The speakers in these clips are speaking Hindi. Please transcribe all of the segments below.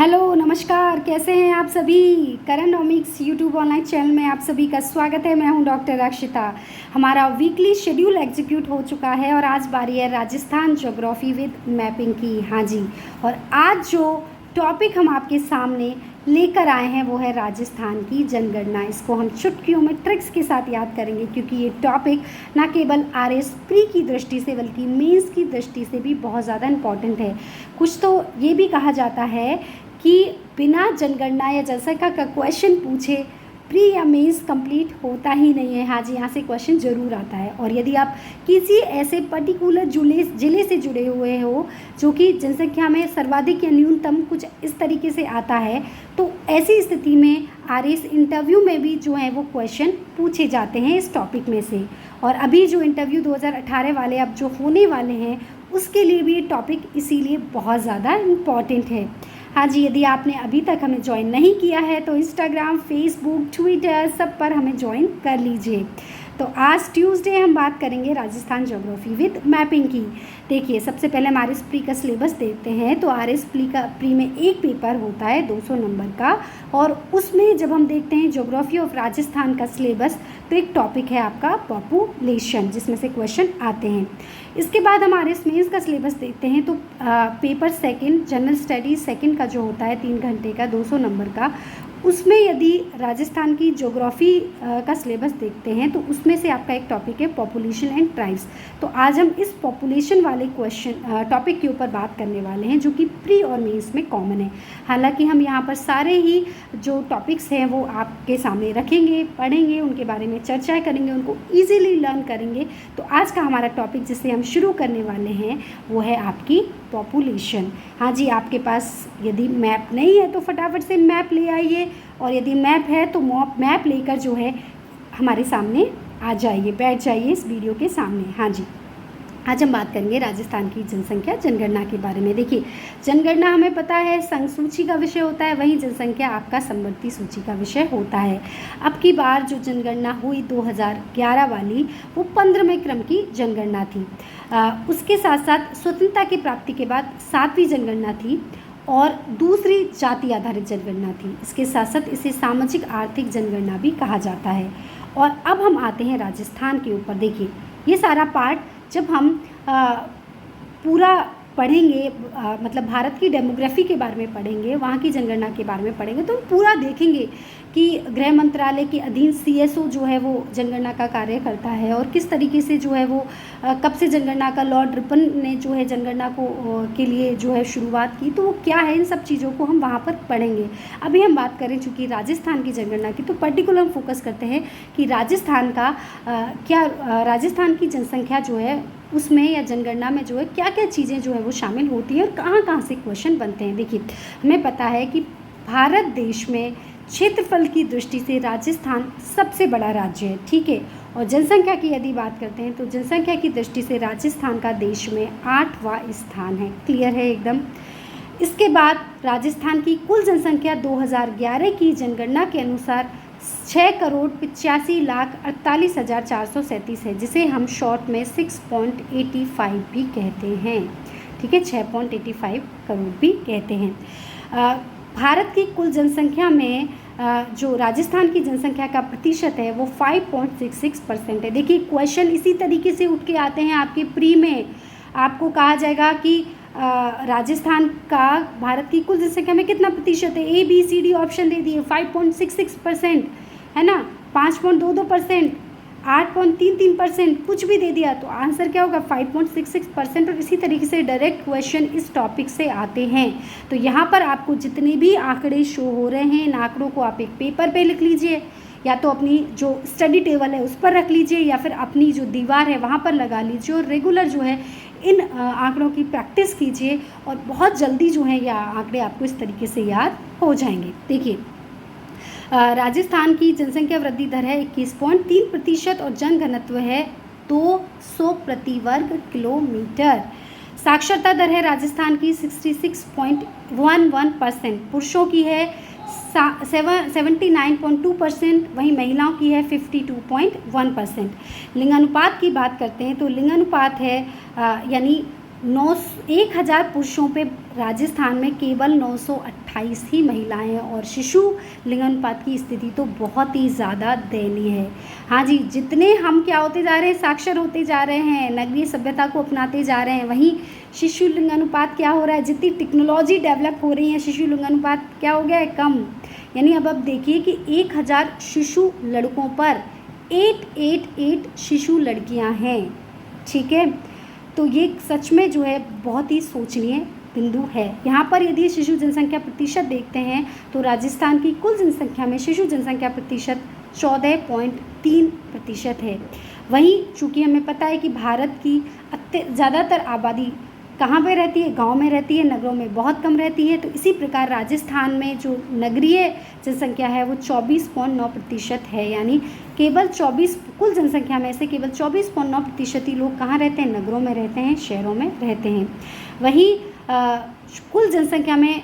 हेलो नमस्कार, कैसे हैं आप सभी। करंटोमिक्स यूट्यूब ऑनलाइन चैनल में आप सभी का स्वागत है। मैं हूं डॉक्टर अक्षिता। हमारा वीकली शेड्यूल एग्जीक्यूट हो चुका है और आज बारी है राजस्थान ज्योग्राफी विद मैपिंग की। हाँ जी, और आज जो टॉपिक हम आपके सामने लेकर आए हैं वो है राजस्थान की जनगणना। इसको हम चुटकियों में ट्रिक्स के साथ याद करेंगे क्योंकि ये टॉपिक ना केवल आरएस प्री की दृष्टि से बल्कि मेंस की दृष्टि से भी बहुत ज़्यादा इम्पॉर्टेंट है। कुछ तो ये भी कहा जाता है कि बिना जनगणना या जनसंख्या का क्वेश्चन पूछे प्री या मेंस कंप्लीट होता ही नहीं है। हाँ जी, यहाँ से क्वेश्चन ज़रूर आता है। और यदि आप किसी ऐसे पर्टिकुलर जिले से जुड़े हुए हो जो कि जनसंख्या में सर्वाधिक या न्यूनतम कुछ इस तरीके से आता है, तो ऐसी स्थिति में आरएस इंटरव्यू में भी जो है वो क्वेश्चन पूछे जाते हैं इस टॉपिक में से। और अभी जो इंटरव्यू 2018 वाले अब जो होने वाले हैं उसके लिए भी ये टॉपिक इसीलिए बहुत ज़्यादा इम्पॉर्टेंट है। हाँ जी, यदि आपने अभी तक हमें ज्वाइन नहीं किया है तो इंस्टाग्राम, फेसबुक, ट्विटर सब पर हमें ज्वाइन कर लीजिए। तो आज ट्यूसडे हम बात करेंगे राजस्थान ज्योग्राफी विद मैपिंग की। देखिए, सबसे पहले हम आरएस प्री का सिलेबस देखते हैं। तो आरएस प्री में एक पेपर होता है 200 नंबर का, और उसमें जब हम देखते हैं ज्योग्राफी ऑफ राजस्थान का सिलेबस तो एक टॉपिक है आपका पॉपुलेशन, जिसमें से क्वेश्चन आते हैं। इसके बाद हम आरएस मेंस का सिलेबस देखते हैं तो paper second general studies second का जो होता है 3 घंटे का 200 नंबर का, उसमें यदि राजस्थान की ज्योग्राफी का सिलेबस देखते हैं तो उसमें से आपका एक टॉपिक है पॉपुलेशन एंड ट्राइब्स। तो आज हम इस पॉपुलेशन वाले क्वेश्चन टॉपिक के ऊपर बात करने वाले हैं जो कि प्री और मेंस में कॉमन है। हालांकि हम यहाँ पर सारे ही जो टॉपिक्स हैं वो आपके सामने रखेंगे, पढ़ेंगे, उनके बारे में चर्चा करेंगे, उनको ईजिली लर्न करेंगे। तो आज का हमारा टॉपिक जिसे हम शुरू करने वाले हैं वो है आपकी पॉपुलेशन। हाँ जी, आपके पास यदि मैप नहीं है तो फटाफट से मैप ले आइए, और यदि मैप है तो मैप लेकर जो है हमारे सामने आ जाइए, बैठ जाइए इस वीडियो के सामने। हाँ जी, आज हम बात करेंगे राजस्थान की जनसंख्या जनगणना के बारे में। देखिए, जनगणना हमें पता है संघ सूची का विषय होता है, वहीं जनसंख्या आपका समवर्ती सूची का विषय होता है। अब की बार जो जनगणना हुई 2011 वाली वो 15वें क्रम की जनगणना थी। उसके साथ साथ स्वतंत्रता की प्राप्ति के बाद 7वीं जनगणना थी और दूसरी जाति आधारित जनगणना थी। इसके साथ साथ इसे सामाजिक आर्थिक जनगणना भी कहा जाता है। और अब हम आते हैं राजस्थान के ऊपर। देखिए, ये सारा पार्ट जब हम पूरा पढ़ेंगे, मतलब भारत की डेमोग्राफी के बारे में पढ़ेंगे, वहाँ की जनगणना के बारे में पढ़ेंगे, तो हम पूरा देखेंगे कि गृह मंत्रालय के अधीन सीएसओ जो है वो जनगणना का कार्य करता है और किस तरीके से जो है वो कब से जनगणना का लॉर्ड रिपन ने जो है जनगणना को के लिए जो है शुरुआत की, तो वो क्या है, इन सब चीज़ों को हम वहाँ पर पढ़ेंगे। अभी हम बात करें चूँकि राजस्थान की जनगणना की, तो पर्टिकुलर हम फोकस करते हैं कि राजस्थान का राजस्थान की जनसंख्या जो है उसमें या जनगणना में जो है क्या क्या चीज़ें जो है वो शामिल होती हैं और कहाँ कहाँ से क्वेश्चन बनते हैं। देखिए, हमें पता है कि भारत देश में क्षेत्रफल की दृष्टि से राजस्थान सबसे बड़ा राज्य है, ठीक है। और जनसंख्या की यदि बात करते हैं तो जनसंख्या की दृष्टि से राजस्थान का देश में 8वां स्थान है। क्लियर है एकदम। इसके बाद राजस्थान की कुल जनसंख्या 2011 की जनगणना के अनुसार 6,85,48,437 है, जिसे हम शॉर्ट में 6.85 भी कहते हैं, ठीक है, 6.85 करोड़ भी कहते हैं। भारत की कुल जनसंख्या में जो राजस्थान की जनसंख्या का प्रतिशत है वो 5.66% है। देखिए, क्वेश्चन इसी तरीके से उठ के आते हैं आपके प्री में। आपको कहा जाएगा कि राजस्थान का भारत की कुल जनसंख्या में कितना प्रतिशत है, ABCD ऑप्शन दे दिए, 5.66% है ना, 5.22%, 8.33%, कुछ भी दे दिया तो आंसर क्या होगा 5.66%। और इसी तरीके से डायरेक्ट क्वेश्चन इस टॉपिक से आते हैं। तो यहाँ पर आपको जितने भी आंकड़े शो हो रहे हैं, इन आंकड़ों को आप एक पेपर पे लिख लीजिए, या तो अपनी जो स्टडी टेबल है उस पर रख लीजिए, या फिर अपनी जो दीवार है वहाँ पर लगा लीजिए और रेगुलर जो है इन आंकड़ों की प्रैक्टिस कीजिए और बहुत जल्दी जो है यह आंकड़े आपको इस तरीके से याद हो जाएंगे। देखिए, राजस्थान की जनसंख्या वृद्धि दर है 21.3% और जनघनत्व है 200 प्रति वर्ग किलोमीटर। साक्षरता दर है राजस्थान की 66.11%, पुरुषों की है 79.2%, वहीं महिलाओं की है 52.1%। लिंगानुपात की बात करते हैं तो लिंगानुपात है यानी 9 1000 पुरुषों पे राजस्थान में केवल 928 ही महिलाएं हैं और शिशु लिंगानुपात की स्थिति तो बहुत ही ज़्यादा दयनीय है। हाँ जी, जितने हम क्या होते जा रहे हैं, साक्षर होते जा रहे हैं, नगरीय सभ्यता को अपनाते जा रहे हैं, वहीं शिशु लिंगानुपात क्या हो रहा है, जितनी टेक्नोलॉजी डेवलप हो रही है शिशु लिंगानुपात क्या हो गया है, कम। यानी अब देखिए कि 1000 शिशु लड़कों पर 888 शिशु लड़कियां हैं। ठीक है, तो ये सच में जो है बहुत ही सोचनीय बिंदु है। यहाँ पर यदि शिशु जनसंख्या प्रतिशत देखते हैं तो राजस्थान की कुल जनसंख्या में शिशु जनसंख्या प्रतिशत 14.3% है। वहीं चूँकि हमें पता है कि भारत की ज़्यादातर आबादी कहाँ पे रहती है, गांव में रहती है, नगरों में बहुत कम रहती है, तो इसी प्रकार राजस्थान में जो नगरीय जनसंख्या है वो 24.9% है। यानी केवल 24 कुल जनसंख्या में से केवल 24.9% ही लोग कहाँ रहते हैं, नगरों में रहते हैं, शहरों में रहते हैं। वहीं कुल जनसंख्या में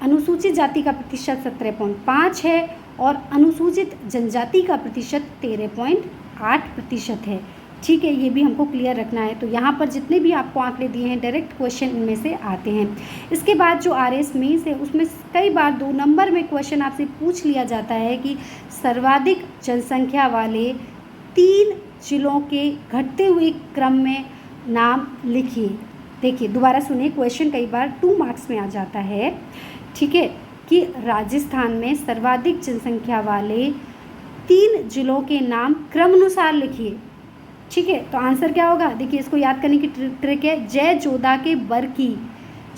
अनुसूचित जाति का प्रतिशत 17.5 है और अनुसूचित जनजाति का प्रतिशत 13.8% है। ठीक है, ये भी हमको क्लियर रखना है। तो यहाँ पर जितने भी आपको आंकड़े दिए हैं डायरेक्ट क्वेश्चन इनमें से आते हैं। इसके बाद जो RS मेंस है उसमें कई बार 2 नंबर में क्वेश्चन आपसे पूछ लिया जाता है कि सर्वाधिक जनसंख्या वाले 3 जिलों के घटते हुए क्रम में नाम लिखिए। देखिए दोबारा सुनिए, क्वेश्चन कई बार 2 मार्क्स में आ जाता है। ठीक है, कि राजस्थान में सर्वाधिक जनसंख्या वाले 3 जिलों के नाम क्रमानुसार लिखिए। ठीक है, तो आंसर क्या होगा, देखिए इसको याद करने की ट्रिक है, जय जोधा के बर की।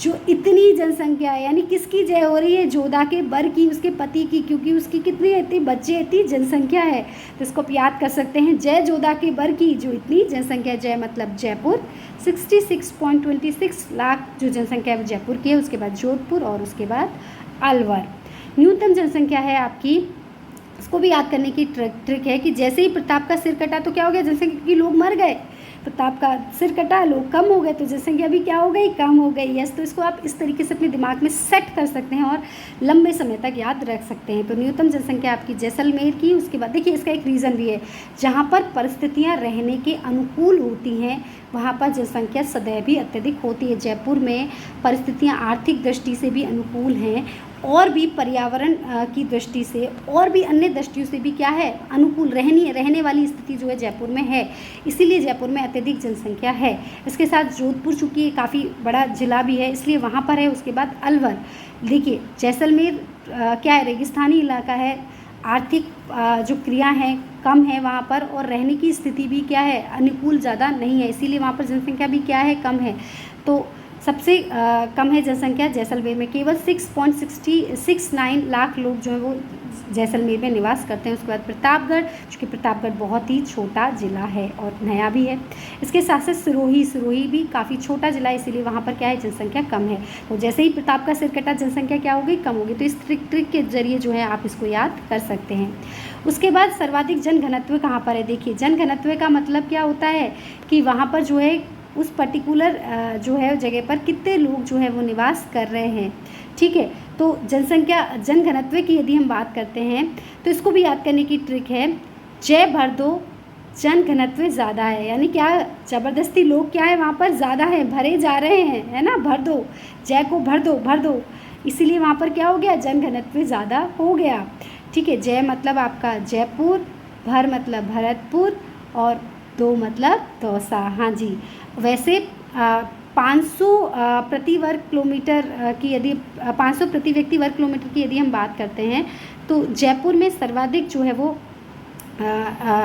जो इतनी जनसंख्या है, यानी किसकी जय हो रही है, जोधा के बर की, उसके पति की, क्योंकि उसकी कितनी इतनी बच्चे इतनी जनसंख्या है, तो इसको आप याद कर सकते हैं, जय जोधा के बर की जो इतनी जनसंख्या। जय मतलब जयपुर, 66.26 लाख जो जनसंख्या है वो जयपुर की है, उसके बाद जोधपुर और उसके बाद अलवर। न्यूनतम जनसंख्या है आपकी, इसको भी याद करने की ट्रिक है कि जैसे ही प्रताप का सिर कटा तो क्या हो गया, जनसंख्या की लोग मर गए, प्रताप का सिर कटा लोग कम हो गए तो जनसंख्या भी क्या हो गई, कम हो गई। यस, तो इसको आप इस तरीके से अपने दिमाग में सेट कर सकते हैं और लंबे समय तक याद रख सकते हैं। तो न्यूनतम जनसंख्या आपकी जैसलमेर की, उसके बाद देखिए इसका एक रीज़न भी है, जहाँ पर परिस्थितियाँ रहने के अनुकूल होती हैं वहाँ पर जनसंख्या सदैव भी अत्यधिक होती है। जयपुर में परिस्थितियाँ आर्थिक दृष्टि से भी अनुकूल हैं और भी पर्यावरण की दृष्टि से और भी अन्य दृष्टियों से भी क्या है, अनुकूल रहने वाली स्थिति जो है जयपुर में है, इसीलिए जयपुर में अत्यधिक जनसंख्या है। इसके साथ जोधपुर चूँकि काफ़ी बड़ा जिला भी है इसलिए वहाँ पर है। उसके बाद अलवर, देखिए जैसलमेर क्या है, रेगिस्तानी इलाका है, आर्थिक जो क्रिया है कम है वहाँ पर और रहने की स्थिति भी क्या है, अनुकूल ज़्यादा नहीं है, इसीलिए वहाँ पर जनसंख्या भी क्या है, कम है। तो सबसे कम है जनसंख्या जैसलमेर में, केवल 6.69 लाख लोग जो है वो जैसलमेर में निवास करते हैं। उसके बाद प्रतापगढ़, चूँकि प्रतापगढ़ बहुत ही छोटा ज़िला है और नया भी है। इसके साथ साथ सिरोही भी काफ़ी छोटा ज़िला है, इसीलिए वहाँ पर क्या है, जनसंख्या कम है। तो जैसे ही प्रताप का सिर कटा जनसंख्या क्या हो गई, कम हो गई। तो इस ट्रिक के जरिए जो है आप इसको याद कर सकते हैं। उसके बाद सर्वाधिक जनघनत्व कहाँ पर है, देखिए जनघनत्व का मतलब क्या होता है कि वहाँ पर जो है उस पर्टिकुलर जो है जगह पर कितने लोग जो है वो निवास कर रहे हैं। ठीक है, तो जनघनत्व की यदि हम बात करते हैं तो इसको भी याद करने की ट्रिक है, जय भर दो जनघनत्व ज़्यादा है, यानी क्या ज़बरदस्ती लोग क्या है वहाँ पर ज़्यादा है, भरे जा रहे हैं, है ना, भर दो, जय को भर दो, इसीलिए वहाँ पर क्या हो गया, जनघनत्व ज़्यादा हो गया। ठीक है, जय मतलब आपका जयपुर, भर मतलब भरतपुर और दो मतलब दौसा। हाँ जी, वैसे 500 प्रति वर्ग किलोमीटर की यदि 500 प्रति व्यक्ति वर्ग किलोमीटर की यदि हम बात करते हैं तो जयपुर में सर्वाधिक जो है वो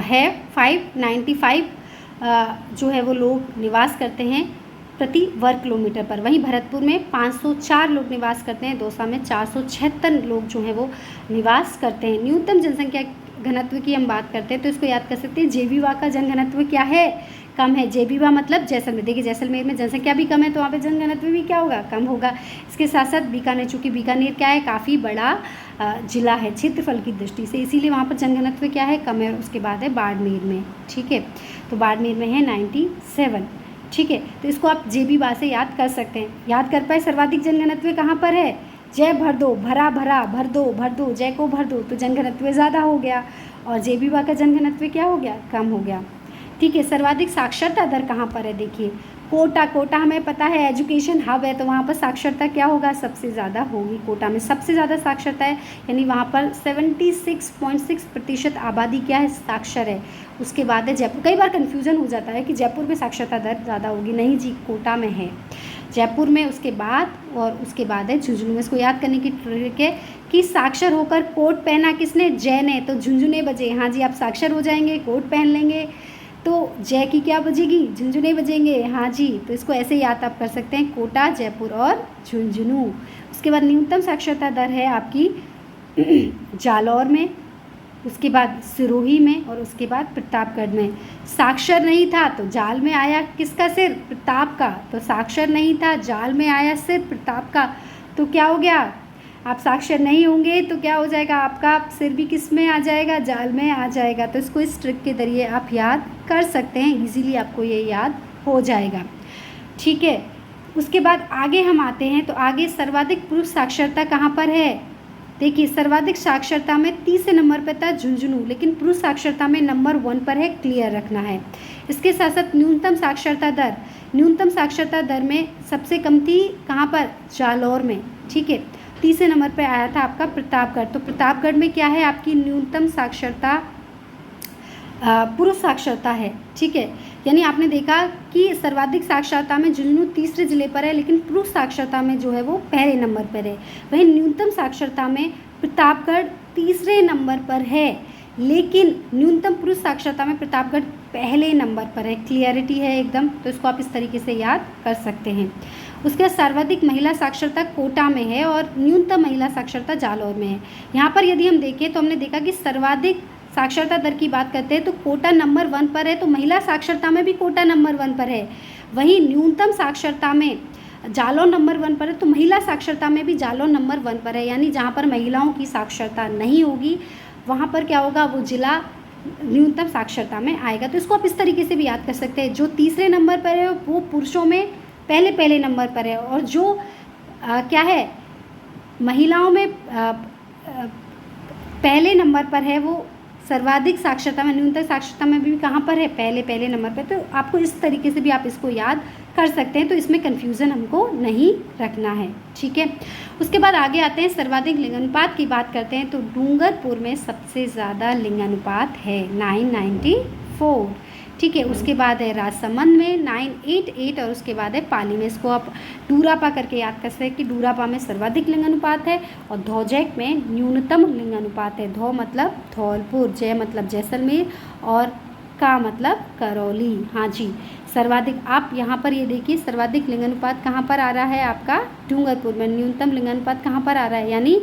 है 595 जो है वो लोग निवास करते हैं प्रति वर्ग किलोमीटर पर। वहीं भरतपुर में 504 लोग निवास करते हैं, दौसा में 476 लोग जो हैं वो निवास करते हैं। न्यूनतम जनसंख्या घनत्व की हम बात करते हैं तो इसको याद कर सकते हैं, जेबीवा का जनघनत्व क्या है, कम है। जेबीवा मतलब जैसलमेर, देखिए जैसलमेर में जनसंख्या भी कम है तो वहाँ पे जनघनत्व भी क्या होगा, कम होगा। इसके साथ साथ बीकानेर, चूँकि बीकानेर क्या है, काफ़ी बड़ा जिला है क्षेत्रफल की दृष्टि से, इसीलिए वहाँ पर जनघनत्व क्या है, कम है। उसके बाद है बाड़मेर में, ठीक है, तो बाड़मेर में है 97। ठीक है, तो इसको आप जेबीवा से याद कर सकते हैं। याद कर पाए सर्वाधिक जनघनत्व कहाँ पर है, जय भर दो, भर दो, जय को भर दो, तो जनघनत्व ज़्यादा हो गया और जेबीवा का जनघनत्व क्या हो गया, कम हो गया। ठीक है, सर्वाधिक साक्षरता दर कहाँ पर है, देखिए कोटा हमें पता है एजुकेशन हब है, तो वहाँ पर साक्षरता क्या होगा, सबसे ज़्यादा होगी। कोटा में सबसे ज़्यादा साक्षरता है, यानी वहाँ पर 76.6% आबादी क्या है, साक्षर है। उसके बाद है जयपुर। कई बार कन्फ्यूज़न हो जाता है कि जयपुर में साक्षरता दर ज़्यादा होगी, नहीं जी, कोटा में है जयपुर में, उसके बाद और उसके बाद है झुंझुनू में। इसको याद करने की ट्रिक है कि साक्षर होकर कोट पहना किसने, जय ने, तो झुंझुने बजे। हाँ जी, आप साक्षर हो जाएंगे, कोट पहन लेंगे तो जय की क्या बजेगी, झुंझुने बजेंगे। हाँ जी, तो इसको ऐसे याद आप कर सकते हैं, कोटा, जयपुर और झुंझुनू। उसके बाद न्यूनतम साक्षरता दर है आपकी जालौर में, उसके बाद सिरोही में और उसके बाद प्रतापगढ़ में। साक्षर नहीं था तो जाल में आया किसका सिर, प्रताप का, तो साक्षर नहीं था, जाल में आया सिर प्रताप का, तो क्या हो गया, आप साक्षर नहीं होंगे तो क्या हो जाएगा, आपका सिर भी किस में आ जाएगा, जाल में आ जाएगा। तो इसको इस ट्रिक के जरिए आप याद कर सकते हैं, इजीली आपको ये याद हो जाएगा। ठीक है, उसके बाद आगे हम आते हैं, तो आगे सर्वाधिक पुरुष साक्षरता कहाँ पर है। देखिए, सर्वाधिक साक्षरता में 30 नंबर पर था झुंझुनू, लेकिन पुरुष साक्षरता में नंबर 1 पर है, क्लियर रखना है। इसके साथ साथ न्यूनतम साक्षरता दर में सबसे कम थी कहाँ पर, जालौर में। ठीक है, 30 नंबर पर आया था आपका प्रतापगढ़। तो प्रतापगढ़ में क्या है, आपकी न्यूनतम साक्षरता पुरुष साक्षरता है। ठीक है, यानी आपने देखा कि सर्वाधिक साक्षरता में झुंझुनू तीसरे जिले पर है, लेकिन पुरुष साक्षरता में जो है वो पहले नंबर पर है। वहीं न्यूनतम साक्षरता में प्रतापगढ़ तीसरे नंबर पर है, लेकिन न्यूनतम पुरुष साक्षरता में प्रतापगढ़ पहले नंबर पर है। क्लियरिटी है एकदम, तो इसको आप इस तरीके से याद कर सकते हैं। उसके बाद सर्वाधिक महिला साक्षरता कोटा में है और न्यूनतम महिला साक्षरता जालौर में है। यहाँ पर यदि हम देखें तो हमने देखा कि सर्वाधिक साक्षरता दर की बात करते हैं तो कोटा नंबर 1 पर है, तो महिला साक्षरता में भी कोटा नंबर 1 पर है। वहीं न्यूनतम साक्षरता में जालौर नंबर 1 पर है, तो महिला साक्षरता में भी जालौर नंबर 1 पर है। यानी जहाँ पर महिलाओं की साक्षरता नहीं होगी वहाँ पर क्या होगा, वो जिला न्यूनतम साक्षरता में आएगा। तो इसको आप इस तरीके से भी याद कर सकते हैं, जो तीसरे नंबर पर है वो पुरुषों में पहले नंबर पर है, और जो क्या है महिलाओं में पहले नंबर पर है वो सर्वाधिक साक्षरता में, न्यूनतम साक्षरता में भी कहाँ पर है, पहले नंबर पर। तो आपको इस तरीके से भी आप इसको याद कर सकते हैं, तो इसमें कन्फ्यूज़न हमको नहीं रखना है। ठीक है, उसके बाद आगे आते हैं, सर्वाधिक लिंगानुपात की बात करते हैं तो डूंगरपुर में सबसे ज़्यादा लिंगानुपात है 994। ठीक है, उसके बाद है राजसमंद में 988 और उसके बाद है पाली में। इसको आप डूरापा करके याद कर सकते हैं कि डूरापा में सर्वाधिक लिंगानुपात है और धौजैक में न्यूनतम लिंगानुपात है। धौ मतलब धौलपुर, जय मतलब जैसलमेर और का मतलब करौली। हाँ जी, सर्वाधिक आप यहाँ पर ये देखिए, सर्वाधिक लिंगानुपात कहाँ पर आ रहा है आपका, डूंगरपुर में। न्यूनतम लिंगानुपात कहाँ पर आ रहा है, यानी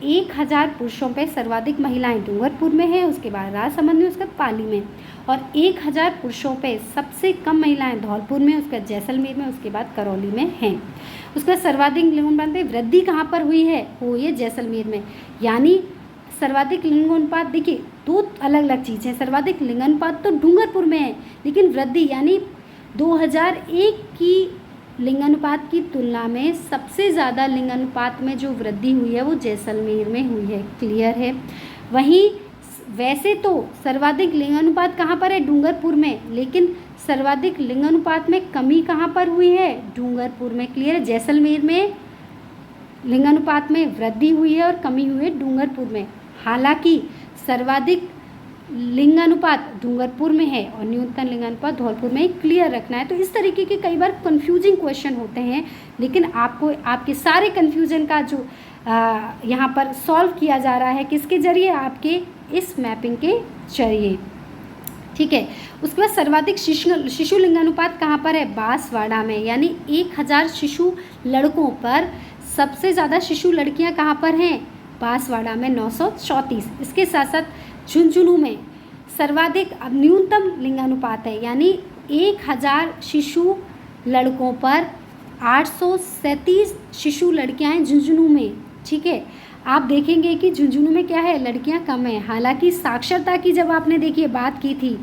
1000 पुरुषों पे सर्वाधिक महिलाएं डूंगरपुर में है, उसके बाद राजसमंद में, उसके बाद पाली में, और 1000 पुरुषों पे सबसे कम महिलाएं धौलपुर में, उसके बाद जैसलमेर में, उसके बाद करौली में हैं। उसके बाद सर्वाधिक लिंगानुपात वृद्धि कहाँ पर हुई है, वो ये जैसलमेर में। यानी सर्वाधिक लिंगानुपात, देखिए दो अलग अलग चीज़ें हैं। सर्वाधिक लिंगानुपात तो डूंगरपुर में है, लेकिन वृद्धि यानी 2001 की लिंगानुपात की तुलना में सबसे ज़्यादा लिंगानुपात में जो वृद्धि हुई है वो जैसलमेर में हुई है। क्लियर है। वहीं वैसे तो सर्वाधिक लिंगानुपात कहाँ पर है, डूंगरपुर में, लेकिन सर्वाधिक लिंगानुपात में कमी कहाँ पर हुई है, डूंगरपुर में। क्लियर है। जैसलमेर में लिंगानुपात में वृद्धि हुई है और कमी हुई है डूंगरपुर में। हालांकि सर्वाधिक लिंगानुपात डूंगरपुर में है और न्यूनतम लिंगानुपात धौलपुर में। क्लियर रखना है। तो इस तरीके के कई बार कंफ्यूजिंग क्वेश्चन होते हैं, लेकिन आपको आपके सारे कंफ्यूजन का जो यहाँ पर सॉल्व किया जा रहा है किसके जरिए, आपके इस मैपिंग के जरिए। ठीक है। उसके बाद सर्वाधिक शिशु लिंगानुपात कहाँ पर है, बांसवाड़ा में। यानी 1000 शिशु लड़कों पर सबसे ज़्यादा शिशु लड़कियाँ कहाँ पर हैं, बांसवाड़ा में 934। इसके साथ साथ झुंझुनू में सर्वाधिक न्यूनतम लिंगानुपात है, यानी 1000 शिशु लड़कों पर 837 शिशु लड़कियाँ हैं झुंझुनू में। ठीक है। आप देखेंगे कि झुंझुनू में क्या है, लड़कियां कम हैं। हालांकि साक्षरता की जब आपने देखिए बात की थी,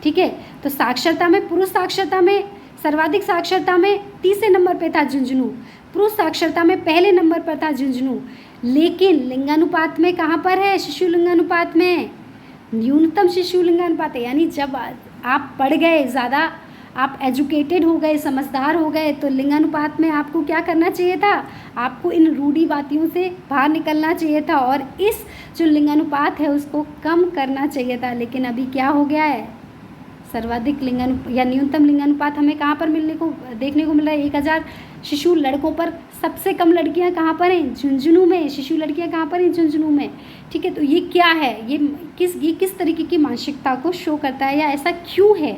ठीक है, तो साक्षरता में, पुरुष साक्षरता में, सर्वाधिक साक्षरता में तीसरे नंबर पे था झुंझुनू, पुरुष साक्षरता में पहले नंबर पर था झुंझुनू। लेकिन लिंगानुपात में कहाँ पर है, शिशु लिंगानुपात में न्यूनतम शिशु लिंगानुपात है। यानी जब आप पढ़ गए, ज़्यादा आप एजुकेटेड हो गए, समझदार हो गए, तो लिंगानुपात में आपको क्या करना चाहिए था, आपको इन रूढ़िवादियों से बाहर निकलना चाहिए था और इस जो लिंगानुपात है उसको कम करना चाहिए था। लेकिन अभी क्या हो गया है, सर्वाधिक या न्यूनतम लिंगानुपात हमें कहाँ पर देखने को मिल रहा है। 1000 शिशु लड़कों पर सबसे कम लड़कियां कहाँ पर हैं, झुंझुनू में। शिशु लड़कियां कहाँ पर हैं, झुंझुनू में। ठीक है, तो ये क्या है, ये किस तरीके की मानसिकता को शो करता है या ऐसा क्यों है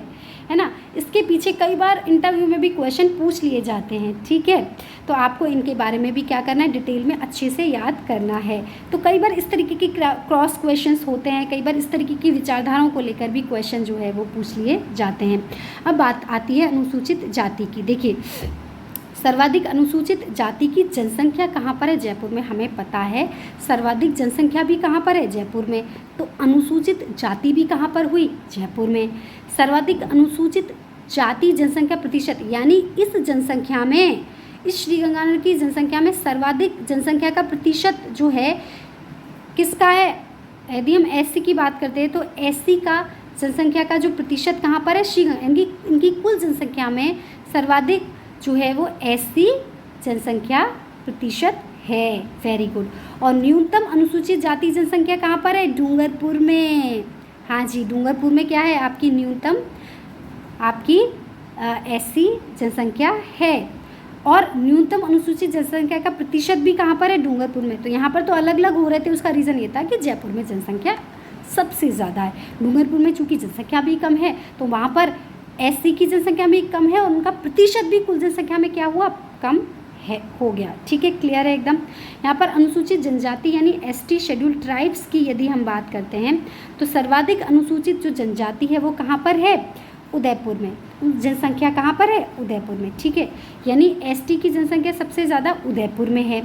ना। इसके पीछे कई बार इंटरव्यू में भी क्वेश्चन पूछ लिए जाते हैं। ठीक है, तो आपको इनके बारे में भी क्या करना है, डिटेल में अच्छे से याद करना है। तो कई बार इस तरीके के क्रॉस क्वेश्चंस होते हैं, कई बार इस तरीके की विचारधाराओं को लेकर भी क्वेश्चन जो है वो पूछ लिए जाते हैं। अब बात आती है अनुसूचित जाति की। देखिए, सर्वाधिक अनुसूचित जाति की जनसंख्या कहाँ पर है, जयपुर में। हमें पता है सर्वाधिक जनसंख्या भी कहाँ पर है, जयपुर में। तो अनुसूचित जाति भी कहाँ पर हुई, जयपुर में। सर्वाधिक अनुसूचित जाति जनसंख्या प्रतिशत, यानी इस जनसंख्या में, इस श्रीगंगानगर की जनसंख्या में सर्वाधिक जनसंख्या का प्रतिशत जो है किसका है। यदि हम एससी की बात करते हैं तो एससी का जनसंख्या का जो प्रतिशत कहाँ पर है, श्रीगंगा, इनकी कुल जनसंख्या में सर्वाधिक जो है वो एससी जनसंख्या प्रतिशत है। Very good. और न्यूनतम अनुसूचित जाति जनसंख्या कहाँ पर है, डूंगरपुर में। हाँ जी, डूंगरपुर में क्या है, आपकी न्यूनतम आपकी एससी जनसंख्या है। और न्यूनतम अनुसूचित जनसंख्या का प्रतिशत भी कहाँ पर है, डूंगरपुर में। तो यहाँ पर तो अलग अलग हो रहे थे, उसका रीज़न ये था कि जयपुर में जनसंख्या सबसे ज़्यादा है। डूंगरपुर में चूँकि जनसंख्या भी कम है तो वहाँ पर एससी की जनसंख्या भी कम है और उनका प्रतिशत भी कुल जनसंख्या में क्या हुआ, कम है, हो गया। ठीक है, क्लियर है एकदम। यहाँ पर अनुसूचित जनजाति यानी एसटी शेड्यूल ट्राइब्स की यदि हम बात करते हैं तो सर्वाधिक अनुसूचित जो जनजाति है वो कहाँ पर है, उदयपुर में। जनसंख्या कहाँ पर है, उदयपुर में। ठीक है, यानी एसटी की जनसंख्या सबसे ज़्यादा उदयपुर में है।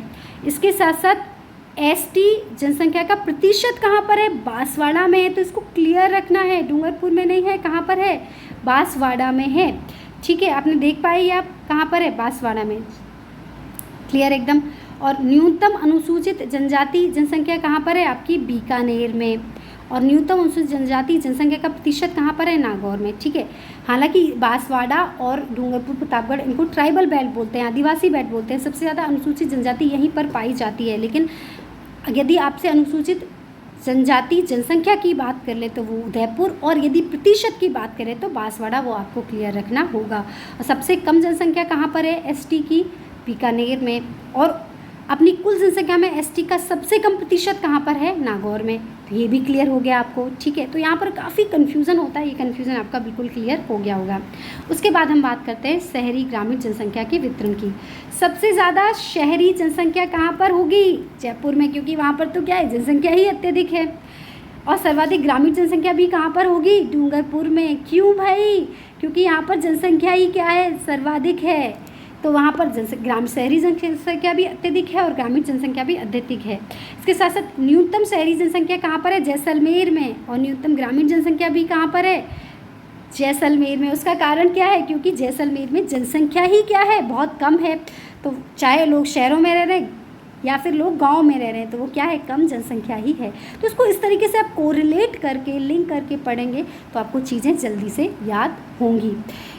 इसके साथ साथ एसटी जनसंख्या का प्रतिशत कहाँ पर है, बांसवाड़ा में है। तो इसको क्लियर रखना है, डूंगरपुर में नहीं है, कहाँ पर है, बांसवाड़ा में है। ठीक है, आपने देख पाई आप कहाँ पर है, बांसवाड़ा में। क्लियर एकदम। और न्यूनतम अनुसूचित जनजाति जनसंख्या कहाँ पर है, आपकी बीकानेर में। और न्यूनतम अनुसूचित जनजाति जनसंख्या का प्रतिशत कहाँ पर है, नागौर में। ठीक है, हालांकि बांसवाड़ा और डूंगरपुर प्रतापगढ़ इनको ट्राइबल बेल्ट बोलते हैं, आदिवासी बेल्ट बोलते हैं। सबसे ज़्यादा अनुसूचित जनजाति यहीं पर पाई जाती है। लेकिन यदि आपसे अनुसूचित जनजाति जनसंख्या की बात कर ले तो वो उदयपुर, और यदि प्रतिशत की बात करें तो बांसवाड़ा, वो आपको क्लियर रखना होगा। और सबसे कम जनसंख्या कहाँ पर है, एसटी की, बीकानेर में। और अपनी कुल जनसंख्या में एसटी का सबसे कम प्रतिशत कहाँ पर है, नागौर में। तो ये भी क्लियर हो गया आपको। ठीक है, तो यहाँ पर काफ़ी कन्फ्यूज़न होता है, ये कन्फ्यूज़न आपका बिल्कुल क्लियर हो गया होगा। उसके बाद हम बात करते हैं शहरी ग्रामीण जनसंख्या के वितरण की। सबसे ज़्यादा शहरी जनसंख्या कहाँ पर होगी, जयपुर में, क्योंकि वहाँ पर तो क्या है, जनसंख्या ही अत्यधिक है। और सर्वाधिक ग्रामीण जनसंख्या भी कहाँ पर होगी, डूंगरपुर में। क्यों भाई, क्योंकि यहाँ पर जनसंख्या ही क्या है, सर्वाधिक है। तो वहाँ पर शहरी जनसंख्या भी अत्यधिक है और ग्रामीण जनसंख्या भी अत्यधिक है। इसके साथ साथ न्यूनतम शहरी जनसंख्या कहाँ पर है, जैसलमेर में। और न्यूनतम ग्रामीण जनसंख्या भी कहाँ पर है, जैसलमेर में। उसका कारण क्या है, क्योंकि जैसलमेर में जनसंख्या ही क्या है, बहुत कम है। तो चाहे लोग शहरों में रह रहे हैं या फिर लोग गांव में रह रहे हैं, तो वो क्या है, कम जनसंख्या ही है। तो इसको इस तरीके से आप कोरिलेट करके, लिंक करके पढ़ेंगे तो आपको चीज़ें जल्दी से याद होंगी।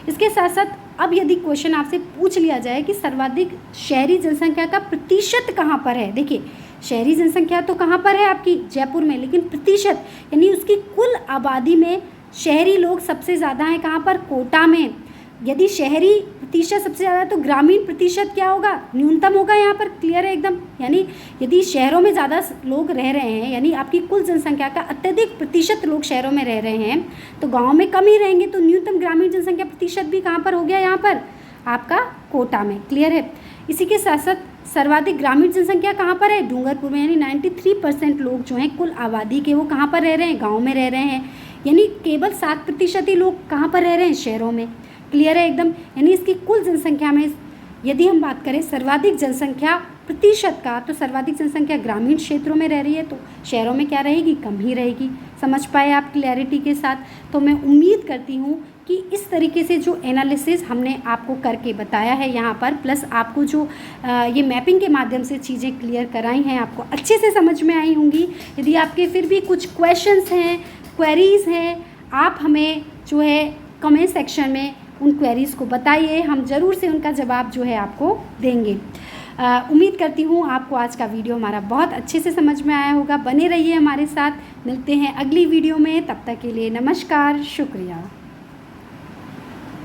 इसके साथ साथ अब यदि क्वेश्चन आपसे पूछ लिया जाए कि सर्वाधिक शहरी जनसंख्या का प्रतिशत कहाँ पर है, देखिए शहरी जनसंख्या तो कहाँ पर है आपकी, जयपुर में, लेकिन प्रतिशत यानी उसकी कुल आबादी में शहरी लोग सबसे ज़्यादा हैं कहाँ पर, कोटा में। यदि शहरी प्रतिशत सबसे ज़्यादा है तो ग्रामीण प्रतिशत क्या होगा, न्यूनतम होगा। यहाँ पर क्लियर है एकदम। यानी यदि शहरों में ज़्यादा लोग रह रहे हैं, यानी आपकी कुल जनसंख्या का अत्यधिक प्रतिशत लोग शहरों में रह रहे हैं, तो गांव में कम ही रहेंगे। तो न्यूनतम ग्रामीण जनसंख्या प्रतिशत भी कहाँ पर हो गया, यहाँ पर आपका कोटा में। क्लियर है। इसी के साथ साथ सर्वाधिक ग्रामीण जनसंख्या कहाँ पर है, डूंगरपुर में। यानी 93% लोग जो हैं कुल आबादी के, वो कहाँ पर रह रहे हैं, गाँव में रह रहे हैं। यानी केवल 7% ही लोग कहाँ पर रह रहे हैं, शहरों में। क्लियर है एकदम। यानी इसकी कुल जनसंख्या में यदि हम बात करें सर्वाधिक जनसंख्या प्रतिशत का, तो सर्वाधिक जनसंख्या ग्रामीण क्षेत्रों में रह रही है, तो शहरों में क्या रहेगी, कम ही रहेगी। समझ पाए आप क्लैरिटी के साथ। तो मैं उम्मीद करती हूँ कि इस तरीके से जो एनालिसिस हमने आपको करके बताया है यहाँ पर, प्लस आपको जो ये मैपिंग के माध्यम से चीज़ें क्लियर कराई हैं, आपको अच्छे से समझ में आई होंगी। यदि आपके फिर भी कुछ क्वेश्चंस हैं, क्वेरीज़ हैं, आप हमें जो है कमेंट सेक्शन में उन क्वेरीज़ को बताइए, हम ज़रूर से उनका जवाब जो है आपको देंगे। उम्मीद करती हूँ आपको आज का वीडियो हमारा बहुत अच्छे से समझ में आया होगा। बने रहिए हमारे साथ, मिलते हैं अगली वीडियो में, तब तक के लिए नमस्कार, शुक्रिया।